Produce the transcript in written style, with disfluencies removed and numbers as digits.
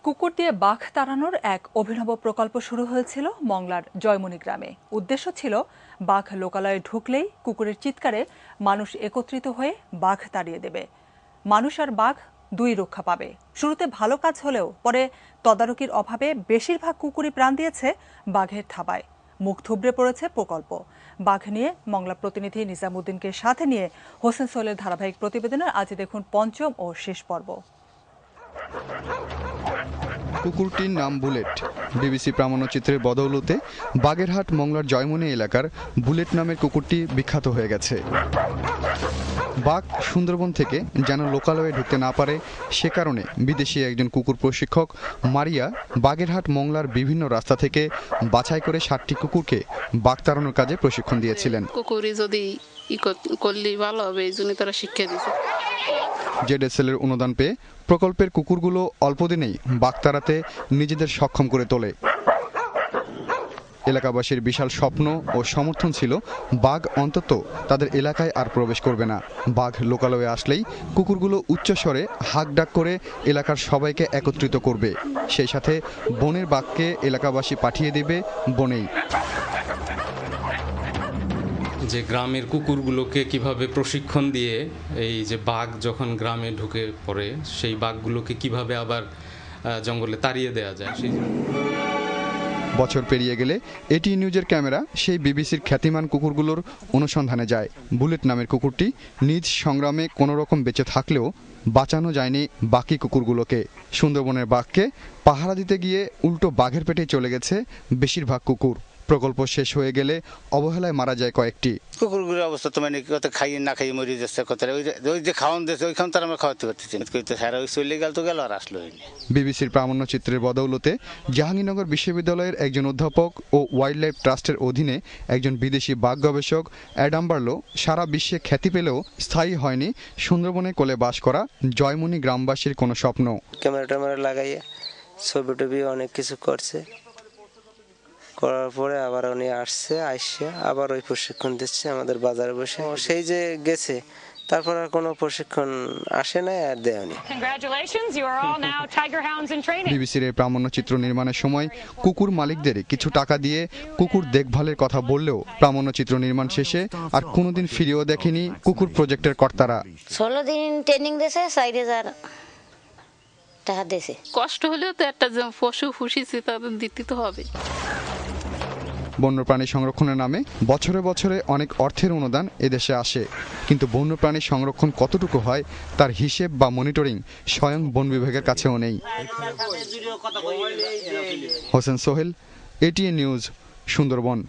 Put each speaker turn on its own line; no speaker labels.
কুকুর দিয়ে বাঘ তাড়ানোর এক অভিনব প্রকল্প শুরু হয়েছিল মংলার জয়মনি গ্রামে। উদ্দেশ্য ছিল বাঘ লোকালয়ে ঢুকলেই কুকুরের চিৎকারে মানুষ একত্রিত হয়ে বাঘ তাড়িয়ে দেবে। মানুষ আর বাঘ দুই রক্ষা পাবে। শুরুতে ভালো কাজ হলেও পরে তদারকির অভাবে বেশিরভাগ কুকুরই প্রাণ দিয়েছে বাঘের থাবায়। মুখ থুবড়ে পড়েছে প্রকল্প। বাঘ নিয়ে মংলা প্রতিনিধি নিজামুদ্দিনকে সাথে নিয়ে হোসেন সোহেলের ধারাবাহিক প্রতিবেদনের আজ দেখুন পঞ্চম ও শেষ পর্ব।
কুকুরটির নাম বুলেট। বিবিসি প্রামাণ্যচিত্রের বদৌলতে বাগেরহাট মংলার জয়মনি এলাকার বুলেট নামের কুকুরটি বিখ্যাত হয়ে গেছে। বাঘ সুন্দরবন থেকে যেন লোকালয়ে ঢুকতে না পারে সে কারণে বিদেশি একজন কুকুর প্রশিক্ষক মারিয়া বাগেরহাট মংলার বিভিন্ন রাস্তা থেকে বাছাই করে 60টি কুকুরকে বাঘ তাড়ানোর কাজে প্রশিক্ষণ দিয়েছিলেন।
কুকুরই যদি করলে ভালো হবে এই জন্য তারা শিক্ষা দিয়েছে।
জেডএসএল-এর অনুদান পেয়ে প্রকল্পের কুকুরগুলো অল্প দিনেই বাঘ তাড়াতে নিজেদের সক্ষম করে তোলে। এলাকাবাসীর বিশাল স্বপ্ন ও সমর্থন ছিল বাঘ অন্তত তাদের এলাকায় আর প্রবেশ করবে না। বাঘ লোকালয়ে আসলেই কুকুরগুলো উচ্চস্বরে হাঁক ডাক করে এলাকার সবাইকে একত্রিত করবে। সেই সাথে বনের বাঘকে এলাকাবাসী পাঠিয়ে দেবে বনেই।
যে গ্রামের কুকুরগুলোকে কিভাবে প্রশিক্ষণ দিয়ে এই যে বাঘ যখন গ্রামে ঢুকে পড়ে সেই বাঘগুলোকে কিভাবে আবার জঙ্গলে তাড়িয়ে দেওয়া যায় সেই।
বছর পেরিয়ে গেলে এটি নিউজের ক্যামেরা সেই বিবিসির খ্যাতিমান কুকুরগুলোর অনুসন্ধানে যায়। বুলেট নামের কুকুরটি নিজ সংগ্রামে কোনো রকম বেঁচে থাকলেও বাঁচানো যায়নি বাকি কুকুরগুলোকে। সুন্দরবনের বাঘকে পাহারা দিতে গিয়ে উল্টো বাঘের পেটে চলে গেছে বেশিরভাগ কুকুর। প্রকল্প শেষ হয়ে গেলে অবহেলায় মারা যায় কয়েকটি।
কুকুরগুলোর অবস্থা তো মানে কত খাইয়ে না খাইয়ে মরে যাচ্ছে, কত ওই যে খাওয়ান দিয়েছে ওইখান তার আমরা খাওয়াতে পারতেছি না, সারা ওই চলে গেল তো গেল আর আসলো।
বিবিসির প্রামাণ্যচিত্রের বদৌলতে জাহাঙ্গীরনগর বিশ্ববিদ্যালয়ের একজন অধ্যাপক ও ওয়াইল্ড লাইফ ট্রাস্টের অধীনে একজন বিদেশি বাঘ গবেষক অ্যাডাম বার্লো সারা বিশ্বে খ্যাতি পেলেও স্থায়ী হয়নি সুন্দরবনে কোলে বাস করা জয়মনি গ্রামবাসীর কোনো স্বপ্ন।
ক্যামেরা লাগাইয়ে ছবি টবি অনেক কিছু করছে, করার পরে আবার উনি আসছে আবার ওই প্রশিক্ষণ দিচ্ছে আমাদের বাজারে বসে। সেই যে গেছে তারপর আর কোনো প্রশিক্ষণ আসে নাই আর দেয়নি।
বিবিসির এই প্রামাণ্যচিত্র নির্মাণের সময় কুকুর মালিকদের কিছু টাকা দিয়ে কুকুর দেখভালের কথা বললেও প্রামাণ্যচিত্র নির্মাণ শেষে আর কোনোদিন ফিরেও দেখেনি কুকুর প্রজেক্টের কর্তারা।
16 দিন ট্রেনিং দিয়েছে, 4000 টাকা দিয়েছে।
কষ্ট হলেও তো একটা পশু পুষিছে তাদের দিতে তো হবে।
বন্যপ্রাণী সংরক্ষণের নামে বছরে বছরে অনেক অর্থের অনুদান এদেশে আসে, কিন্তু বন্যপ্রাণী সংরক্ষণ কতটুকু হয় তার হিসেব বা মনিটরিং স্বয়ং বন বিভাগের কাছেও নেই। Hossain Sohel, ATN news, Sundarban.